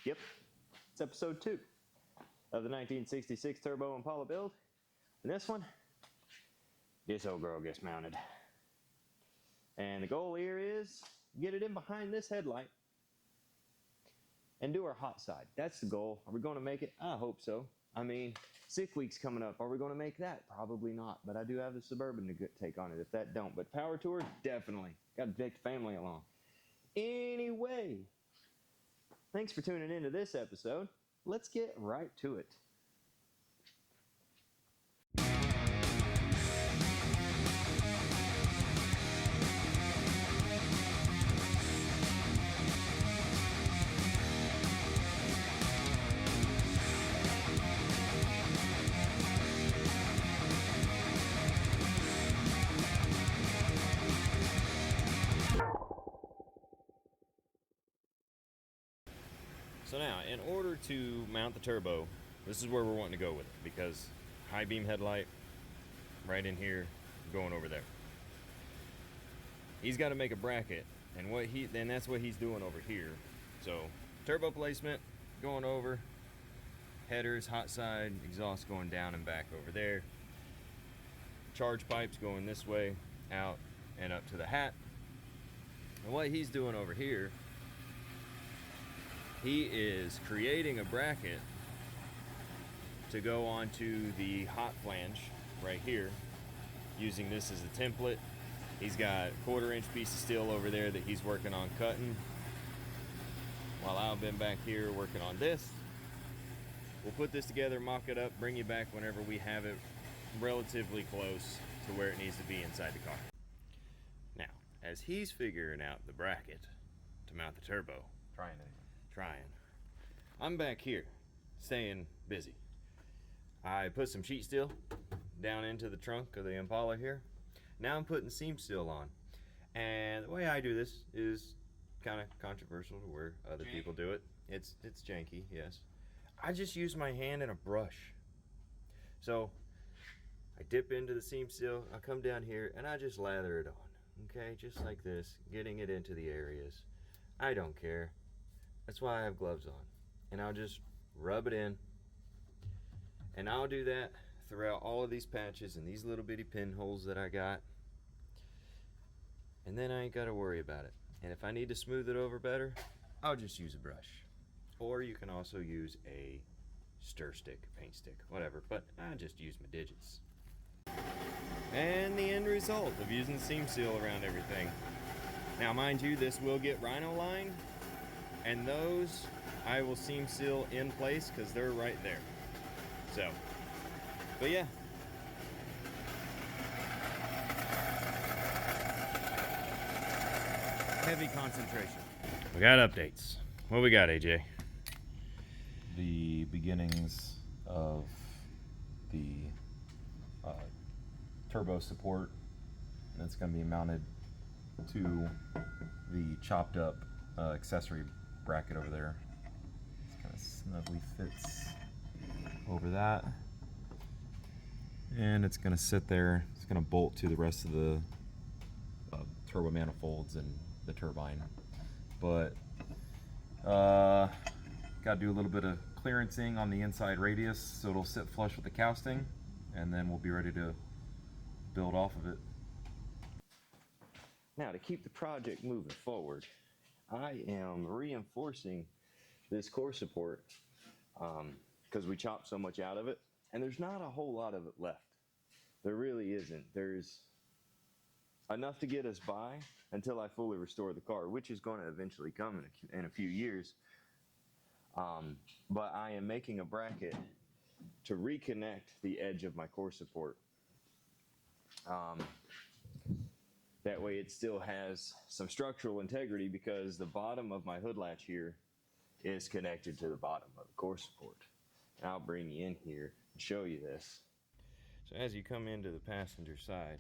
Yep, it's episode 2 of the 1966 Turbo Impala build. And this one, this old girl gets mounted. And the goal here is get it in behind this headlight and do our hot side. That's the goal. Are we going to make it? I hope so. I mean, Sickweek's coming up. Are we going to make that? Probably not. But I do have the Suburban to take on it if that don't. But Powertour, definitely. Got to take the family along. Anyway, thanks for tuning into this episode. Let's get right to it. So now, in order to mount the turbo, this is where we're wanting to go with it, because high beam headlight right in here, going over there. He's got to make a bracket, and that's what he's doing over here. So turbo placement going over, headers, hot side, exhaust going down and back over there. Charge pipes going this way, out and up to the hat. And what he's doing over here, he is creating a bracket to go onto the hot flange right here, using this as a template. He's got a 1/4-inch piece of steel over there that he's working on cutting, while I've been back here working on this. We'll put this together, mock it up, bring you back whenever we have it relatively close to where it needs to be inside the car. Now, as he's figuring out the bracket to mount the turbo, trying. I'm back here, staying busy. I put some sheet steel down into the trunk of the Impala here. Now I'm putting seam steel on. And the way I do this is kind of controversial to where other people do it. It's janky, yes. I just use my hand and a brush. So I dip into the seam steel, I come down here, and I just lather it on. Okay, just like this, getting it into the areas. I don't care. That's why I have gloves on. And I'll just rub it in. And I'll do that throughout all of these patches and these little bitty pinholes that I got. And then I ain't got to worry about it. And if I need to smooth it over better, I'll just use a brush. Or you can also use a stir stick, paint stick, whatever. But I just use my digits. And the end result of using the seam seal around everything. Now mind you, this will get rhino lined. And those I will seam seal in place because they're right there. So, but yeah. Heavy concentration. We got updates. What we got, AJ? The beginnings of the turbo support. That's going to be mounted to the chopped up accessory bracket over there. It's kind of snugly fits over that, and it's going to sit there. It's going to bolt to the rest of the turbo manifolds and the turbine, but got to do a little bit of clearancing on the inside radius so it'll sit flush with the casting, and then we'll be ready to build off of it. Now, to keep the project moving forward, I am reinforcing this core support because we chopped so much out of it, and there's not a whole lot of it left. There really isn't. There's enough to get us by until I fully restore the car, which is going to eventually come in a few years. But I am making a bracket to reconnect the edge of my core support. That way it still has some structural integrity, because the bottom of my hood latch here is connected to the bottom of the core support. And I'll bring you in here and show you this. So as you come into the passenger side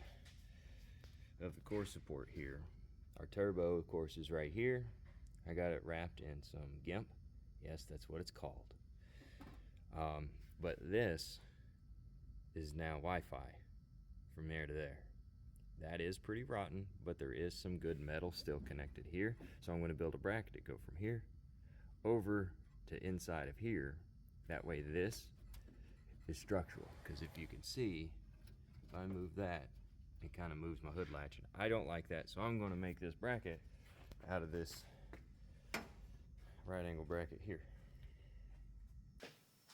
of the core support here, our turbo, of course, is right here. I got it wrapped in some GIMP. Yes, that's what it's called. But this is now Wi-Fi from there to there. That is pretty rotten, but there is some good metal still connected here. So I'm going to build a bracket to go from here over to inside of here. That way this is structural, because if you can see, if I move that, it kind of moves my hood latch, and I don't like that, so I'm going to make this bracket out of this right angle bracket here.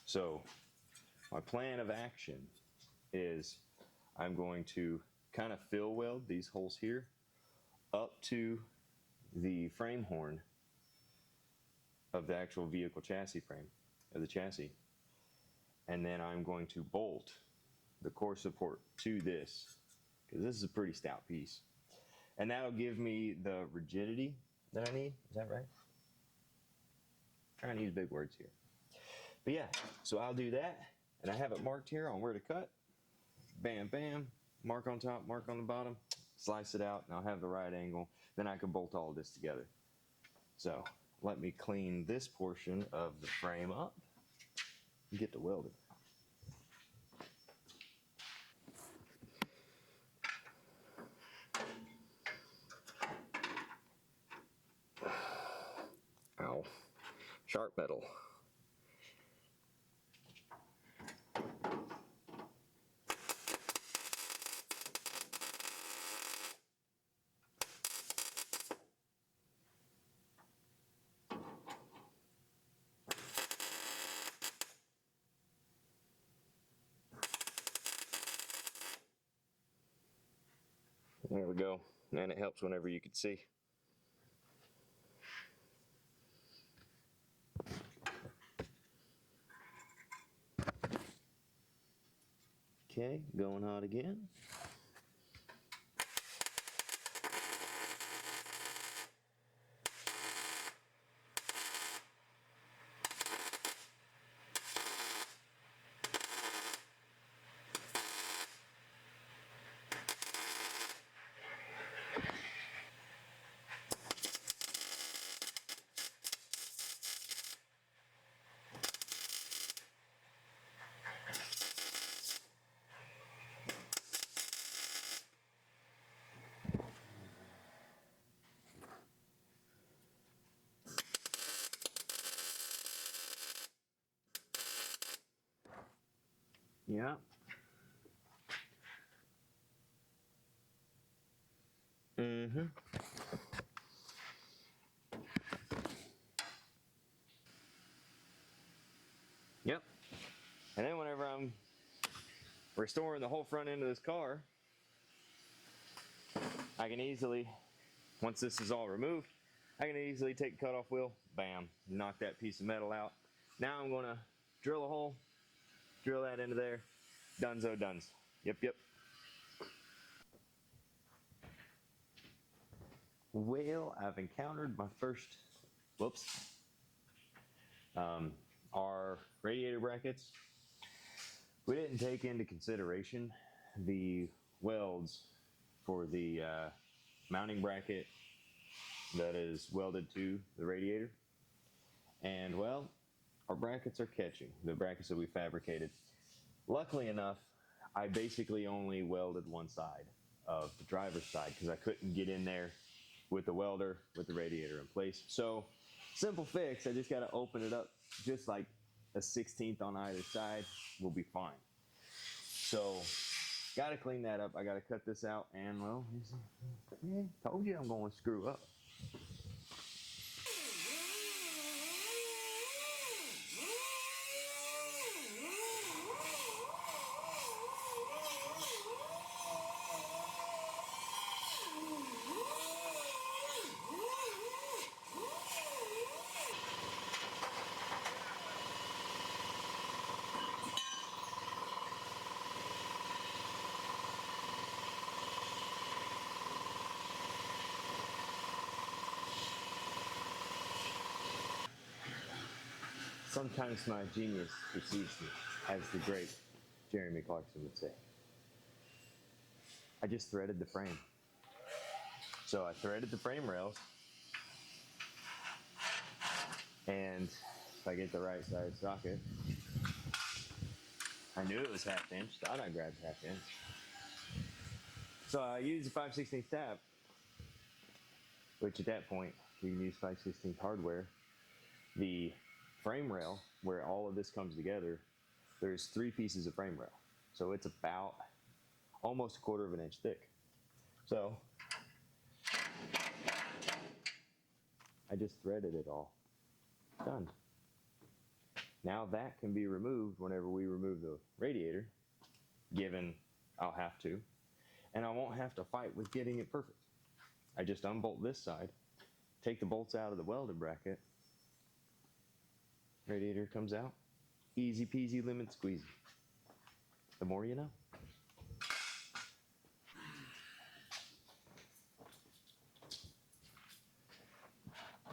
So my plan of action is I'm going to kind of fill weld these holes here up to the frame horn of the actual vehicle chassis frame, of the chassis. And then I'm going to bolt the core support to this, because this is a pretty stout piece. And that'll give me the rigidity that I need. Is that right? I'm trying to use big words here. But yeah, so I'll do that. And I have it marked here on where to cut. Bam, bam. Mark on top, mark on the bottom. Slice it out, and I'll have the right angle. Then I can bolt all of this together. So let me clean this portion of the frame up and get to welding. Ow. Sharp metal. There we go. And it helps whenever you can see. Okay, going hot again. Yeah. Mm-hmm. Yep. And then whenever I'm restoring the whole front end of this car, I can easily, once this is all removed, I can easily take the cutoff wheel, bam, knock that piece of metal out. Now I'm gonna drill a hole, drill that into there, dunzo duns. Yep, yep. Well, I've encountered my first, whoops, our radiator brackets. We didn't take into consideration the welds for the mounting bracket that is welded to the radiator. And well, our brackets are catching, the brackets that we fabricated. Luckily enough, I basically only welded one side of the driver's side because I couldn't get in there with the welder with the radiator in place. So simple fix, I just got to open it up just like a 1/16 on either side, will be fine. So got to clean that up. I got to cut this out, and well, told you I'm going to screw up. Sometimes my genius precedes me, as the great Jeremy Clarkson would say. I just threaded the frame. So I threaded the frame rails, and if I get the right size socket, I knew it was 1/2 inch, thought I grabbed 1/2 inch. So I used a 5/16 tab, which at that point, you can use 5/16 hardware. The frame rail, where all of this comes together, there's 3 pieces of frame rail. So it's about almost 1/4 of an inch thick. So I just threaded it all. Done. Now that can be removed whenever we remove the radiator, given I'll have to, and I won't have to fight with getting it perfect. I just unbolt this side, take the bolts out of the welded bracket, radiator comes out, easy peasy lemon squeezy. The more you know.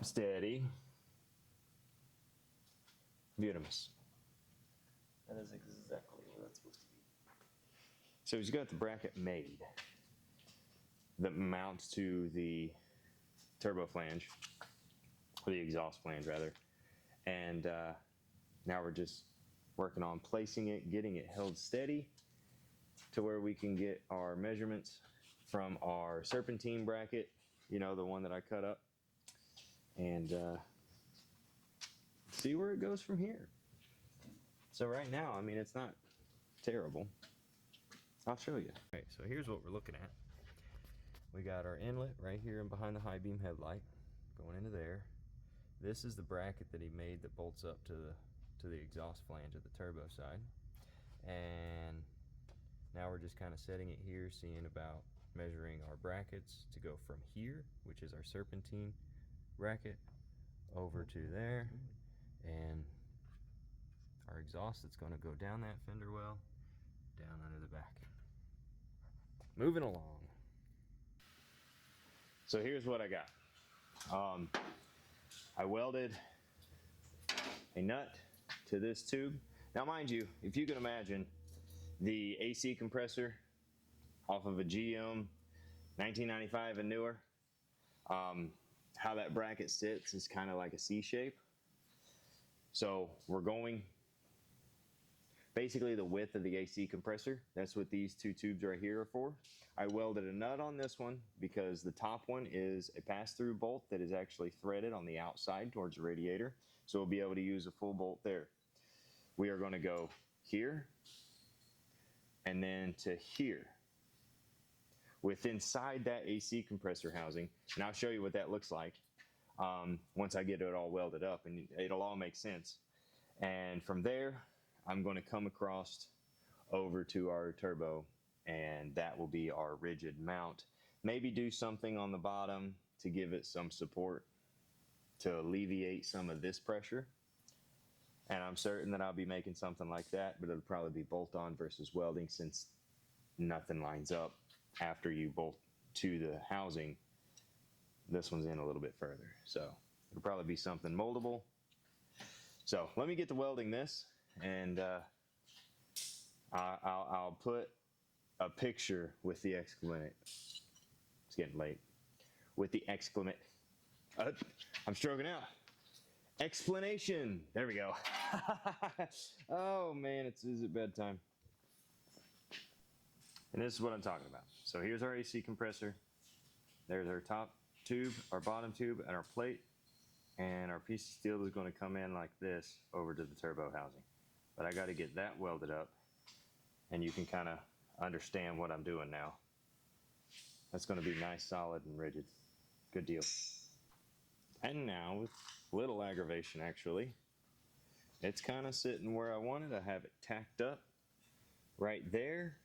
Steady. Beautimous. That is exactly what that's supposed to be. So he's got the bracket made that mounts to the turbo flange, or the exhaust flange rather, and now we're just working on placing it, getting it held steady to where we can get our measurements from our serpentine bracket, you know, the one that I cut up, and see where it goes from here. So right now, I mean, it's not terrible. I'll show you. All right, so here's what we're looking at. We got our inlet right here and behind the high beam headlight going into there. This is the bracket that he made that bolts up to the exhaust flange of the turbo side. And now we're just kind of setting it here, seeing about measuring our brackets to go from here, which is our serpentine bracket, over to there, and our exhaust that's going to go down that fender well, down under the back. Moving along. So here's what I got. I welded a nut to this tube. Now mind you, if you can imagine the AC compressor off of a GM 1995 and newer, how that bracket sits is kind of like a C shape. So we're going basically the width of the AC compressor. That's what these 2 tubes right here are for. I welded a nut on this one because the top one is a pass-through bolt that is actually threaded on the outside towards the radiator. So we'll be able to use a full bolt there. We are going to go here and then to here with inside that AC compressor housing. And I'll show you what that looks like once I get it all welded up, and it'll all make sense. And from there, I'm going to come across over to our turbo, and that will be our rigid mount. Maybe do something on the bottom to give it some support to alleviate some of this pressure. And I'm certain that I'll be making something like that, but it'll probably be bolt-on versus welding, since nothing lines up after you bolt to the housing. This one's in a little bit further, so it'll probably be something moldable. So let me get to welding this, and I'll put a picture with the exclamation. It's getting late. With the exclamation. I'm stroking out. Explanation. There we go. Oh man, is it bedtime? And this is what I'm talking about. So here's our AC compressor. There's our top tube, our bottom tube, and our plate. And our piece of steel is going to come in like this over to the turbo housing. But I got to get that welded up, and you can kind of understand what I'm doing now. That's going to be nice, solid, and rigid. Good deal. And now, with little aggravation actually, it's kind of sitting where I wanted. I have it tacked up right there,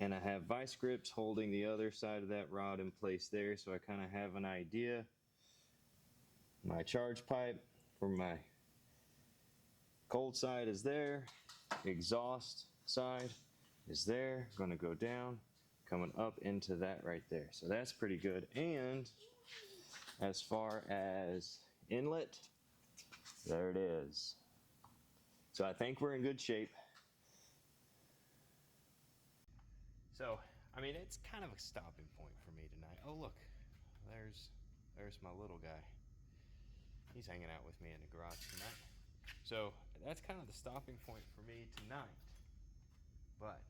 and I have vice grips holding the other side of that rod in place there, so I kind of have an idea. My charge pipe for my cold side is there, exhaust side is there, going to go down, coming up into that right there. So that's pretty good. And as far as inlet, there it is. So I think we're in good shape. So, I mean, it's kind of a stopping point for me tonight. Oh, look, there's my little guy. He's hanging out with me in the garage tonight. So that's kind of the stopping point for me tonight. But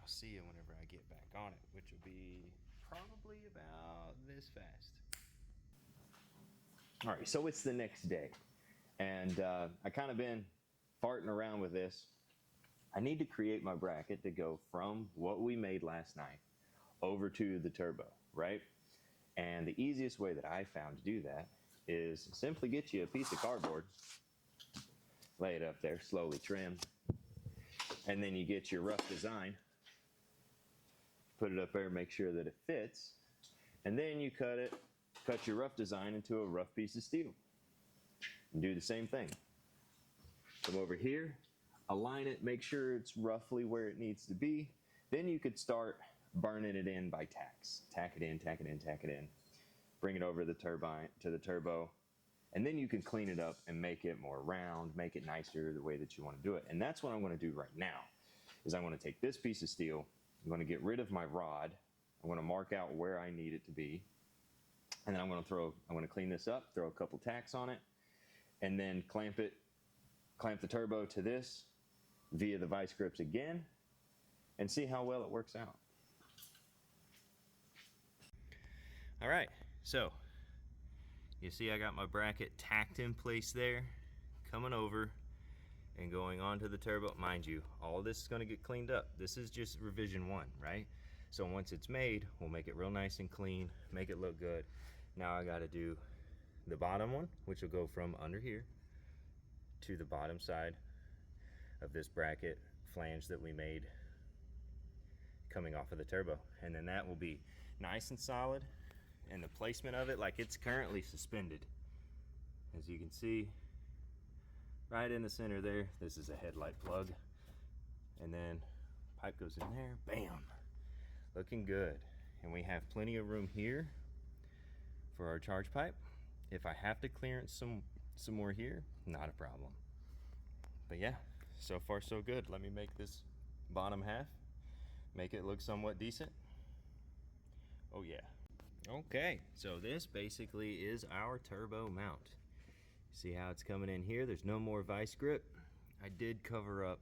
I'll see you whenever I get back on it, which will be probably about this fast. All right, so it's the next day. And I kind of been farting around with this. I need to create my bracket to go from what we made last night over to the turbo, right? And the easiest way that I found to do that is simply get you a piece of cardboard, lay it up there, slowly trim, and then you get your rough design, put it up there, make sure that it fits, and then you cut your rough design into a rough piece of steel. And do the same thing. Come over here, align it, make sure it's roughly where it needs to be. Then you could start burning it in by tacks. Tack it in, tack it in, tack it in. Bring it over to the turbine, to the turbo, and then you can clean it up and make it more round, make it nicer the way that you want to do it. And that's what I'm going to do right now. Is I'm going to take this piece of steel, I'm going to get rid of my rod, I'm going to mark out where I need it to be, and then I'm going to clean this up, throw a couple tacks on it, and then clamp the turbo to this via the vice grips again, and see how well it works out. All right, so you see I got my bracket tacked in place there, coming over and going onto the turbo. Mind you, all of this is going to get cleaned up. This is just revision 1, right? So once it's made, we'll make it real nice and clean, make it look good. Now I got to do the bottom one, which will go from under here to the bottom side of this bracket flange that we made coming off of the turbo. And then that will be nice and solid, and the placement of it, like it's currently suspended. As you can see, right in the center there, this is a headlight plug. And then pipe goes in there, bam, looking good. And we have plenty of room here for our charge pipe. If I have to clearance some more here, not a problem. But yeah, so far so good. Let me make this bottom half, make it look somewhat decent. Oh yeah. Okay, so this basically is our turbo mount. See how it's coming in here? There's no more vice grip. I did cover up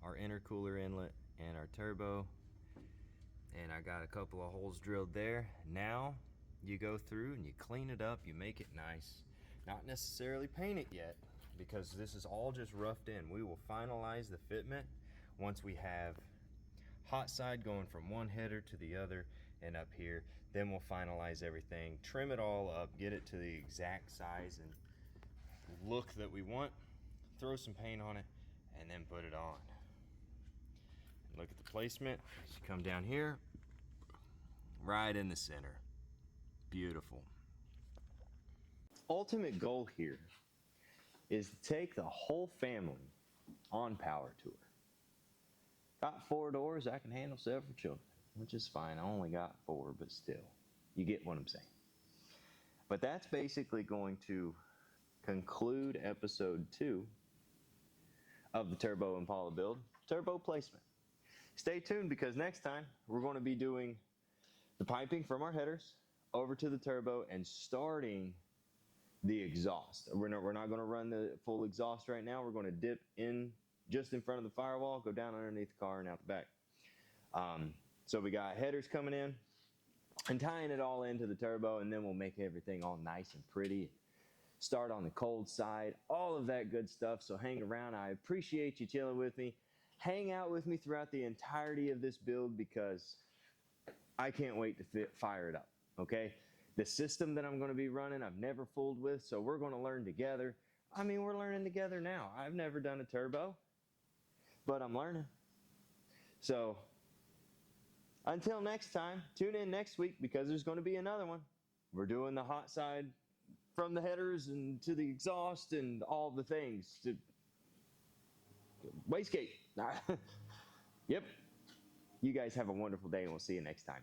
our intercooler inlet and our turbo, and I got a couple of holes drilled there. Now you go through and you clean it up, you make it nice. Not necessarily paint it yet, because this is all just roughed in. We will finalize the fitment once we have hot side going from one header to the other and up here. Then we'll finalize everything, trim it all up, get it to the exact size and look that we want, throw some paint on it, and then put it on. And look at the placement. As you come down here, right in the center. Beautiful. Ultimate goal here is to take the whole family on Powertour. Got 4 doors, I can handle several children, which is fine. I only got 4, but still, you get what I'm saying. But that's basically going to conclude episode 2 of the Turbo Impala build, turbo placement. Stay tuned, because next time we're going to be doing the piping from our headers over to the turbo and starting the exhaust. We're not going to run the full exhaust right now. We're going to dip in just in front of the firewall, go down underneath the car and out the back. So we got headers coming in and tying it all into the turbo, and then we'll make everything all nice and pretty. Start on the cold side, all of that good stuff. So hang around. I appreciate you chilling with me. Hang out with me throughout the entirety of this build, because I can't wait to fire it up, okay? The system that I'm going to be running, I've never fooled with, so we're going to learn together. I mean, we're learning together now. I've never done a turbo, but I'm learning. So until next time, tune in next week, because there's going to be another one. We're doing the hot side from the headers and to the exhaust and all the things. To wastegate. Yep. You guys have a wonderful day, and we'll see you next time.